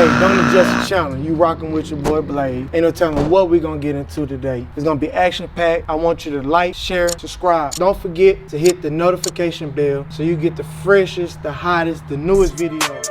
Hey, don't adjust the channel. You rocking with your boy Blade. Ain't no telling what we gonna get into today. It's gonna be action-packed. I want you to like, share, subscribe. Don't forget to hit the notification bell so you get the freshest, the hottest, the newest videos.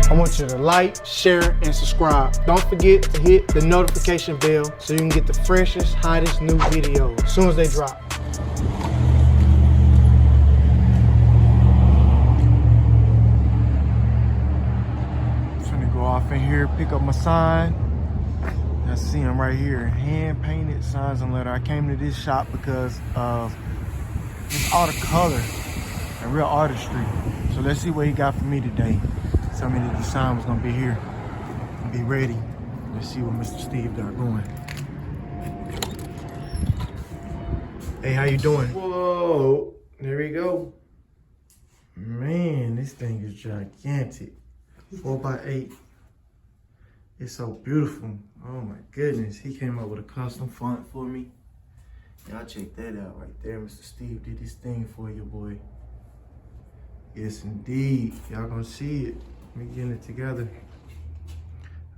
I want you to like, share, and subscribe. Don't forget to hit the notification bell so you can get the freshest, hottest new videos as soon as they drop. I'm trying to go off in here, pick up my sign. I see him right here, hand-painted signs and letter. I came to this shop because of just all the color and real artistry. So let's see what he got for me today. Tell me that the sign was gonna be here and be ready. Let's see what Mr. Steve got going. Hey, how you doing? Whoa, there we go. Man, this thing is gigantic. 4x8. It's so beautiful. Oh my goodness. He came up with a custom font for me. Y'all check that out right there. Mr. Steve did this thing for you, boy. Yes, indeed. Y'all gonna see it. We getting it together.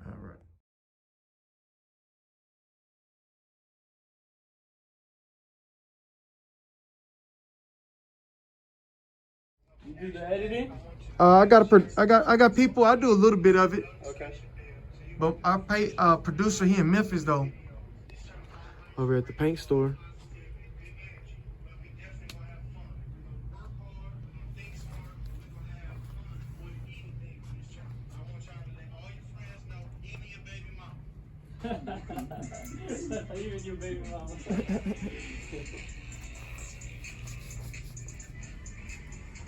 All right. You do the editing? I got people. I do a little bit of it. Okay. But I pay producer here in Memphis though. Over at the paint store. Even your baby mama.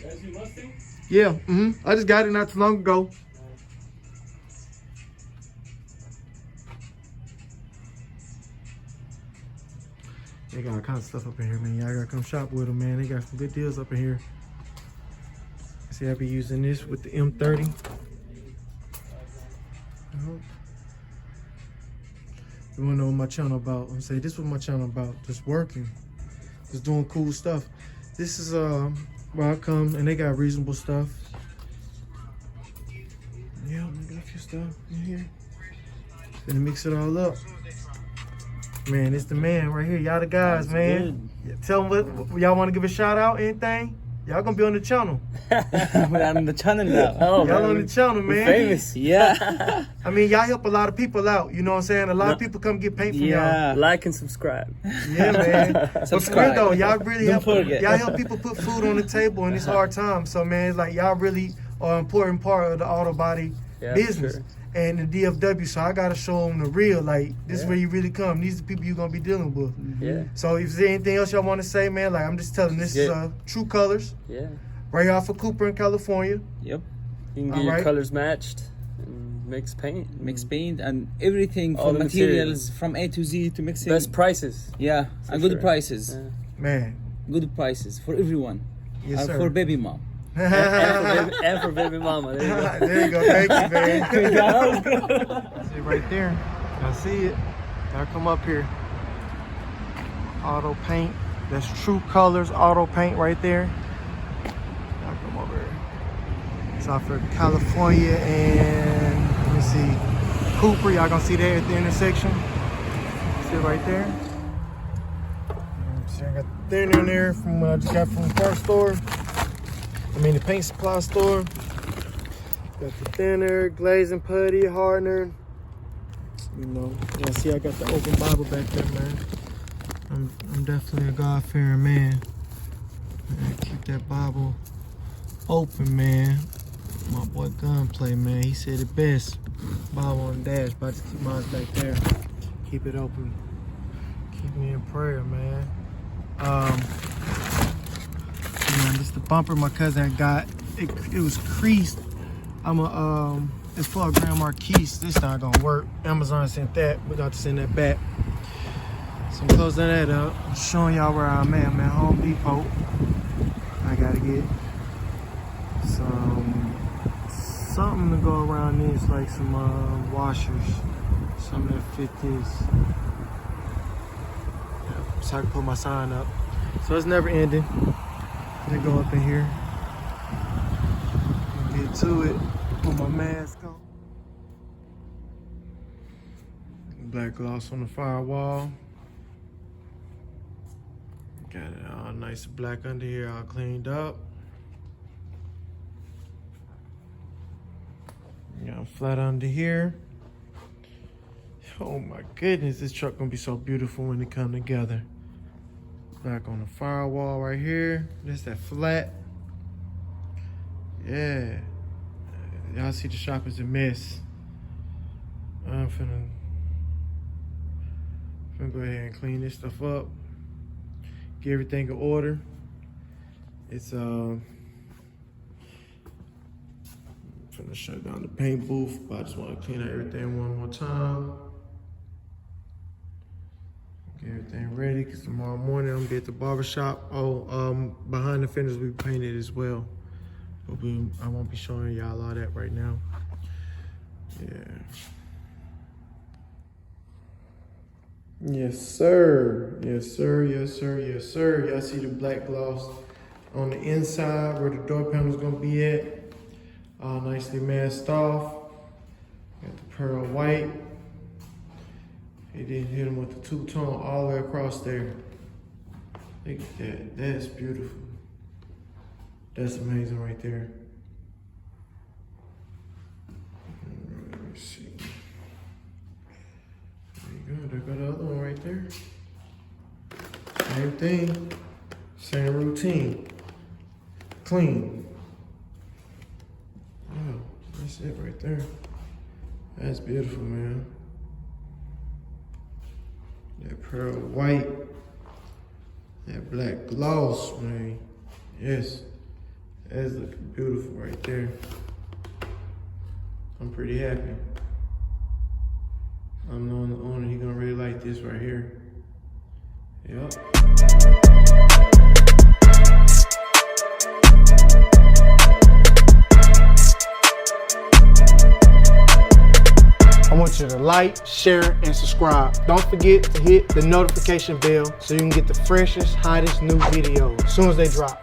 That's your Mustang? Yeah, I just got it not too long ago. They got all kinds of stuff up in here, man. Y'all gotta come shop with them, man. They got some good deals up in here. See, I be using this with the M30. You wanna know what my channel about? I'm saying this is what my channel about. Just working, just doing cool stuff. This is where I come and they got reasonable stuff. Yeah, I got a few stuff in here. Gonna mix it all up. Man, it's the man right here. Y'all the guys, that's man. Yeah, tell them what y'all want to give a shout out, anything? Y'all gonna be on the channel. We're on the channel now. Oh, y'all on the channel, man. We're famous. Yeah. I mean, y'all help a lot of people out. You know what I'm saying? A lot of people come get paint from y'all. Like and subscribe. Yeah, man. Subscribe. But for real though, y'all really Don't help. forget. Y'all help people put food on the table in this hard time. So man, it's like y'all really are an important part of the auto body business. Sure. And the DFW, so I gotta show them the real. Like this is where you really come. These are the people you're gonna be dealing with. Yeah. So if there's anything else y'all want to say, man, like I'm just telling this is True Colors. Yeah. Right here off of Cooper in California. Yep. You can get your colors matched and mix paint. Mix paint and everything All from the materials from A to Z to mixing. Best prices. Yeah, and good prices. Yeah. Man. Good prices for everyone. Yes, sir. For baby mom. and for baby mama. There you go. There you go. Thank you, man. See right there. I see it. Y'all come up here. Auto paint. That's True Colors Auto Paint right there. Y'all come over here. It's off of California and let me see, Cooper. Y'all gonna see that at the intersection. See it right there. See, I got the thin in there from what I just got from the car store. I mean the paint supply store. Got the thinner, glazing putty, hardener. You know, yeah, see I got the open Bible back there, man. I'm definitely a God-fearing man. Keep that Bible open, man. My boy Gunplay, man, he said it best. Bible on the dash, but I just keep mine back there. Keep it open. Keep me in prayer, man. Man, this It's the bumper my cousin got. It was creased. It's for a Grand Marquis. This not gonna work. Amazon sent that. We got to send that back. So I'm closing that up. I'm showing y'all where I'm at. I'm at Home Depot. I gotta get something to go around this, like some washers, something that fit this. Yeah, so I can put my sign up. So it's never ending. Let me go up in here. Get to it. Put my mask on. Black gloss on the firewall. Got it all nice and black under here, all cleaned up. Got flat under here. Oh my goodness, this truck gonna be so beautiful when it come together. Back on the firewall right here. That's that flat. Yeah. Y'all see the shop is a mess. I'm finna go ahead and clean this stuff up. Get everything in order. It's finna shut down the paint booth, but I just want to clean up everything one more time. Get everything ready, because tomorrow morning I'm gonna be at the barber shop. Behind the fenders we painted as well. But I won't be showing y'all all that right now. Yeah. Yes, sir. Yes, sir. Yes, sir. Yes, sir. Y'all see the black gloss on the inside where the door panel is gonna be at. All nicely masked off. Got the pearl white. He didn't hit him with the two-tone all the way across there. Look at that. That's beautiful. That's amazing right there. Let me see. There you go. There go the other one right there. Same thing. Same routine. Clean. Wow, that's it right there. That's beautiful, man. That pearl white. That black gloss, man. Yes. That's looking beautiful right there. I'm pretty happy. I'm knowing the owner, he gonna really like this right here. Yup. I want you to like, share, and subscribe. Don't forget to hit the notification bell so you can get the freshest, hottest new videos as soon as they drop.